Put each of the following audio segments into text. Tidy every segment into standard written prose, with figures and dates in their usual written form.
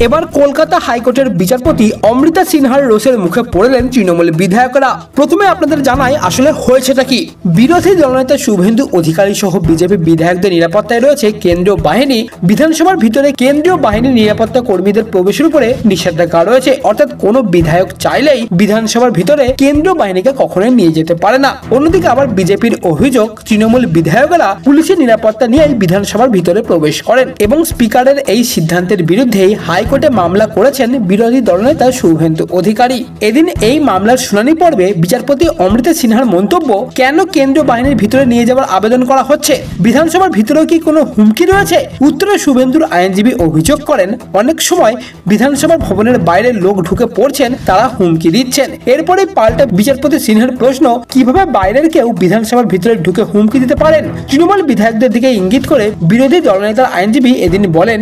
এবার কলকাতা হাইকোর্টের বিচারপতি অমৃতা সিনহার রোষের মুখে পড়লেন তৃণমূল বিধায়করা। প্রথমে আপনাদের জানাই আসলে হয়েছেটা কি। বিরোধী দলনেতা শুভেন্দু অধিকারী সহ বিজেপি বিধায়কদের নিরাপত্তায় রয়েছে কেন্দ্রীয় বাহিনী। বিধানসভার ভিতরে কেন্দ্রীয় বাহিনীর নিরাপত্তা কর্মীদের প্রবেশের উপরে নিষেধাজ্ঞা রয়েছে, অর্থাৎ কোনো বিধায়ক চাইলেই বিধানসভার ভিতরে কেন্দ্রীয় বাহিনীকে কখনোই নিয়ে যেতে পারে না। অন্যদিকে আবার বিজেপির অভিযোগ, তৃণমূল বিধায়করা পুলিশের নিরাপত্তা নিয়ে বিধানসভার ভিতরে প্রবেশ করেন এবং স্পিকারের এই সিদ্ধান্তের বিরুদ্ধেই হাইকোর্টে মামলা করেছেন বিরোধী দলনেতা শুভেন্দু অধিকারী। এদিন এই মামলার শুনানি পর্বে বিচারপতি অমৃতা সিনহার মন্তব্য, কেন কেন্দ্রীয় বাহিনীর ভিতরে নিয়ে যাওয়ার আবেদন করা হচ্ছে, বিধানসভার ভিতরেও কি কোনো হুমকি রয়েছে? উত্তরে শুভেন্দুর আইনজীবী অভিযোগ করেন, অনেক সময় বিধানসভার ভবনের বাইরে লোক ঢুকে পড়ছেন, তারা হুমকি দিচ্ছেন। এরপরে পাল্টা বিচারপতি সিনহার প্রশ্ন, কিভাবে বাইরের কেউ বিধানসভার ভিতরে ঢুকে হুমকি দিতে পারেন? তৃণমূল বিধায়কদের দিকে ইঙ্গিত করে বিরোধী দলনেতার আইনজীবী এদিন বলেন,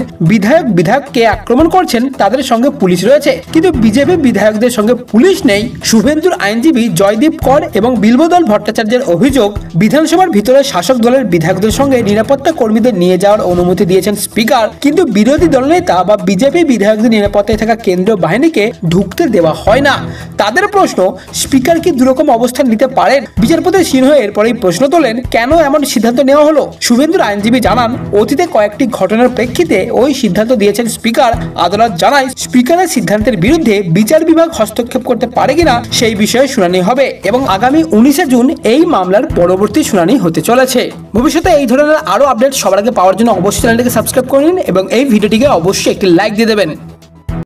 বিধায়ককে আক্রমণ করছেন, তাদের সঙ্গে পুলিশ রয়েছে, কিন্তু বিজেপি বিধায়কদের সঙ্গে পুলিশ নেই। শুভেন্দুর আইনজীবী জয়দীপ কর এবং বিল্বদল ভট্টাচার্যের অভিযোগ, বিধানসভার ভিতরে শাসক দলের বিধায়কদের সঙ্গে নিরাপত্তা কর্মীদের নিয়ে যাওয়ার অনুমতি দিয়েছেন স্পিকার, কিন্তু বিরোধী দলনেতা বা বিজেপি বিধায়কদের নিরাপত্তায় থাকা কেন্দ্রীয় বাহিনীকে ঢুকতে দেওয়া হয় না। তাদের প্রশ্ন, স্পিকার কি দুরকম অবস্থান নিতে পারেন? বিচারপতি সিনহা এরপরেই প্রশ্ন তোলেন, কেন এমন সিদ্ধান্ত নেওয়া হলো? শুভেন্দুর আইনজীবী জানান, অতীতে কয়েকটি ঘটনার প্রেক্ষিতে ওই সিদ্ধান্ত দিয়েছেন স্পিকার। আদালত জানায়, স্পিকারের সিদ্ধান্তের বিরুদ্ধে বিচার বিভাগ হস্তক্ষেপ করতে পারে কিনা সেই বিষয়ে শুনানি হবে এবং আগামী 19 জুন এই মামলার পরবর্তী শুনানি হতে চলেছে। ভবিষ্যতে এই ধরনের আরো আপডেট সবার আগে পাওয়ার জন্য অবশ্যই চ্যানেলটিকে সাবস্ক্রাইব করে নিন এবং এই ভিডিওটিকে অবশ্যই একটি লাইক দিয়ে দেবেন।